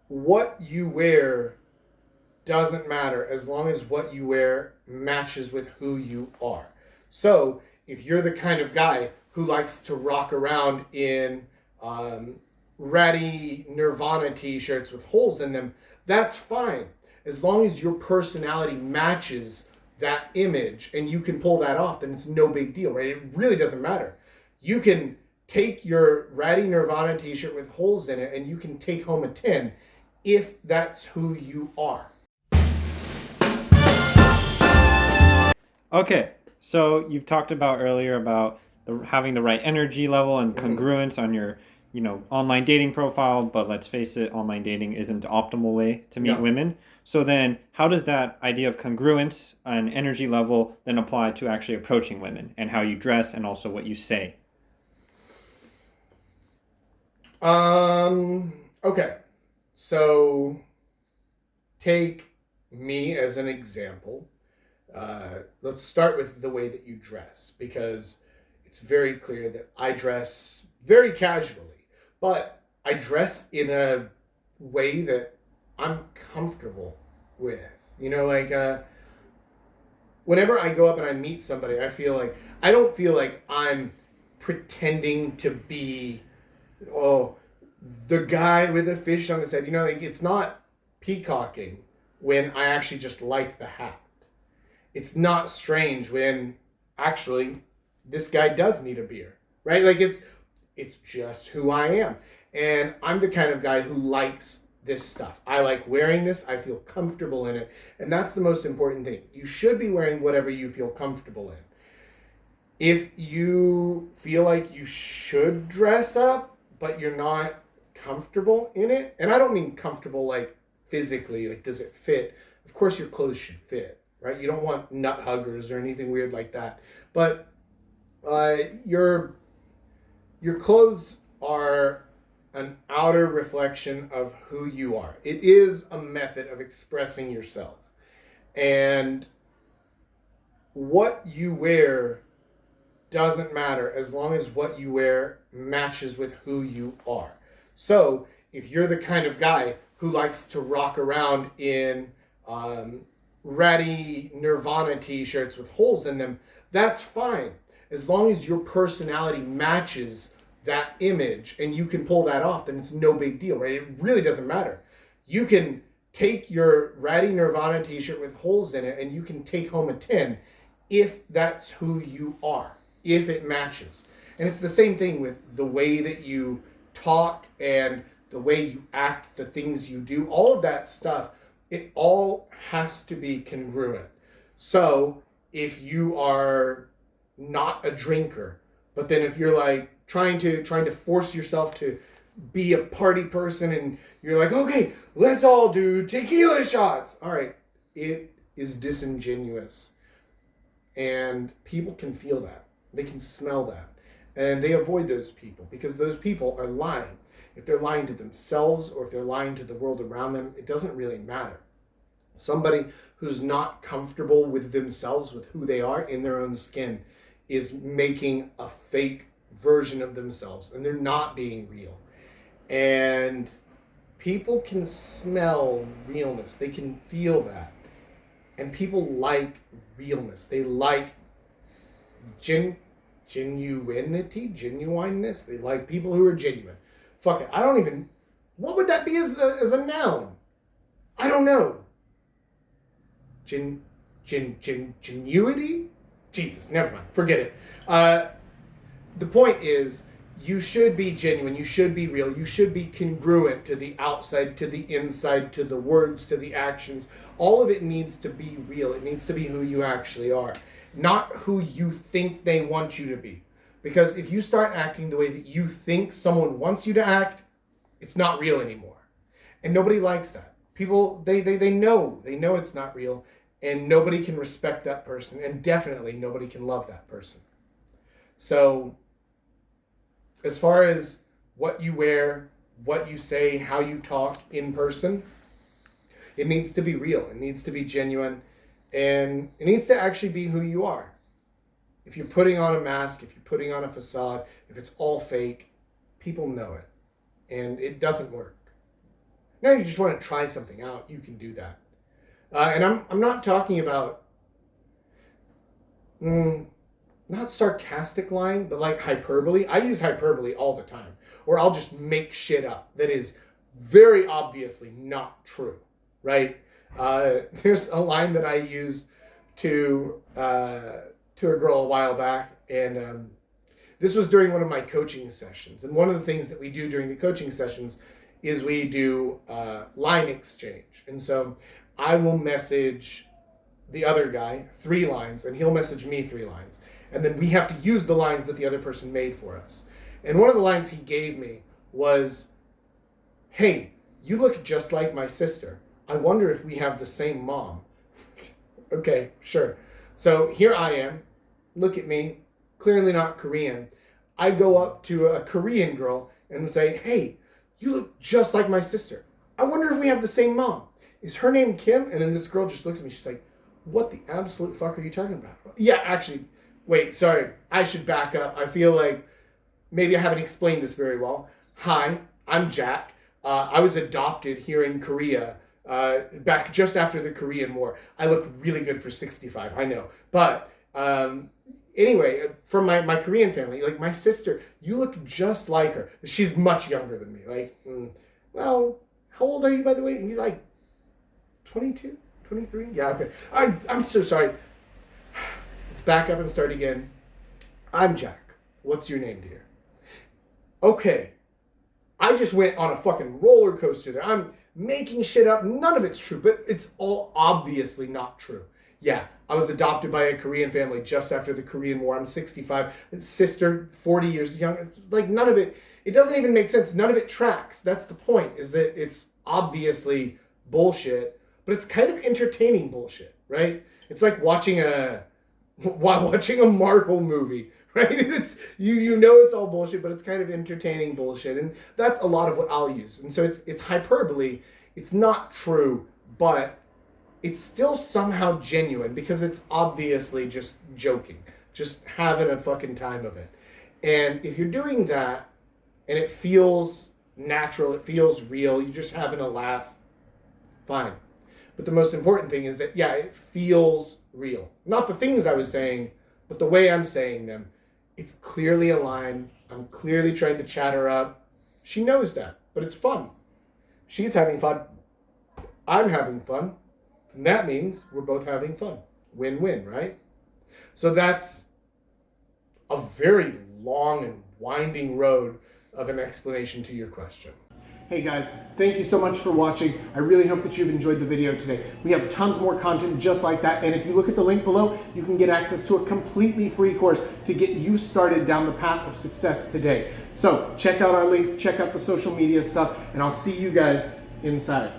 what you wear doesn't matter as long as what you wear matches with who you are. So if you're the kind of guy who likes to rock around in um, ratty Nirvana t-shirts with holes in them, that's fine. As long as your personality matches that image and you can pull that off, then it's no big deal, right? It really doesn't matter. You can take your ratty Nirvana t-shirt with holes in it and you can take home a 10 if that's who you are. Okay, so you've talked about earlier about having the right energy level and congruence on your, online dating profile. But let's face it, online dating isn't the optimal way to meet No. women. So then, how does that idea of congruence and energy level then apply to actually approaching women and how you dress and also what you say? Okay. So take me as an example. Let's start with the way that you dress, because it's very clear that I dress very casually, but I dress in a way that I'm comfortable with. Whenever I go up and I meet somebody, I don't feel like I'm pretending to be, oh, the guy with a fish on his head. It's not peacocking when I actually just like the hat. It's not strange when actually this guy does need a beer, right? It's just who I am. And I'm the kind of guy who likes this stuff. I like wearing this. I feel comfortable in it. And that's the most important thing. You should be wearing whatever you feel comfortable in. If you feel like you should dress up, but you're not comfortable in it, and I don't mean comfortable like physically, like does it fit? Of course your clothes should fit, right? You don't want nut huggers or anything weird like that. But your clothes are an outer reflection of who you are. It is a method of expressing yourself. And what you wear doesn't matter as long as what you wear matches with who you are. So if you're the kind of guy who likes to rock around in ratty Nirvana t-shirts with holes in them, that's fine. As long as your personality matches that image and you can pull that off, then it's no big deal, right? It really doesn't matter. You can take your ratty Nirvana t-shirt with holes in it and you can take home a 10 if that's who you are, if it matches. And it's the same thing with the way that you talk and the way you act, the things you do, all of that stuff. It all has to be congruent. So if you are not a drinker, but then if you're like trying to force yourself to be a party person and you're like, okay, let's all do tequila shots. All right, it is disingenuous. And people can feel that. They can smell that. And they avoid those people because those people are lying. If they're lying to themselves or if they're lying to the world around them, it doesn't really matter. Somebody who's not comfortable with themselves, with who they are in their own skin, is making a fake version of themselves and they're not being real. And people can smell realness. They can feel that. And people like realness. They like genuineness. They like people who are genuine. Fuck it. I don't even... What would that be as a noun? I don't know. Genuity? Jesus, never mind. Forget it. The point is, you should be genuine. You should be real. You should be congruent to the outside, to the inside, to the words, to the actions. All of it needs to be real. It needs to be who you actually are, not who you think they want you to be. Because if you start acting the way that you think someone wants you to act, it's not real anymore. And nobody likes that. People, they know it's not real, and nobody can respect that person, and definitely nobody can love that person. So, as far as what you wear, what you say, how you talk in person, it needs to be real. It needs to be genuine. And it needs to actually be who you are. If you're putting on a mask, if you're putting on a facade, if it's all fake, people know it. And it doesn't work. Now you just want to try something out, you can do that. And I'm not talking about not sarcastic lying, but like hyperbole. I use hyperbole all the time, or I'll just make shit up that is very obviously not true, right? There's a line that I used to a girl a while back, and this was during one of my coaching sessions. And one of the things that we do during the coaching sessions is we do line exchange. And so I will message the other guy 3 lines, and he'll message me 3 lines. And then we have to use the lines that the other person made for us. And one of the lines he gave me was, "Hey, you look just like my sister. I wonder if we have the same mom." Okay, sure. So here I am. Look at me. Clearly not Korean. I go up to a Korean girl and say, "Hey, you look just like my sister. I wonder if we have the same mom. Is her name Kim?" And then this girl just looks at me. She's like, "What the absolute fuck are you talking about?" Yeah, actually, wait, sorry. I should back up. I feel like maybe I haven't explained this very well. Hi, I'm Jack. I was adopted here in Korea back just after the Korean War. I look really good for 65, I know. But anyway, from my Korean family, like my sister, you look just like her. She's much younger than me. Like, well, how old are you, by the way? And he's like 22, 23? Yeah, okay. I'm so sorry. Let's back up and start again. I'm Jack. What's your name, dear? Okay. I just went on a fucking roller coaster there. I'm making shit up. None of it's true, but it's all obviously not true. Yeah, I was adopted by a Korean family just after the Korean War. I'm 65. Sister, 40 years young. It's like none of it, it doesn't even make sense. None of it tracks. That's the point, is that it's obviously bullshit, but it's kind of entertaining bullshit, right? It's like watching a Marvel movie, right? It's you know it's all bullshit, but it's kind of entertaining bullshit, and that's a lot of what I'll use. And so it's hyperbole. It's not true, but it's still somehow genuine because it's obviously just joking, just having a fucking time of it. And if you're doing that and it feels natural, it feels real, you're just having a laugh, fine. But the most important thing is that, yeah, it feels real. Not the things I was saying, but the way I'm saying them. It's clearly aligned. I'm clearly trying to chat her up. She knows that, but it's fun. She's having fun. I'm having fun. And that means we're both having fun. Win-win, right? So that's a very long and winding road of an explanation to your question. Hey guys, thank you so much for watching. I really hope that you've enjoyed the video today. We have tons more content just like that, and if you look at the link below, you can get access to a completely free course to get you started down the path of success today. So check out our links, check out the social media stuff, and I'll see you guys inside.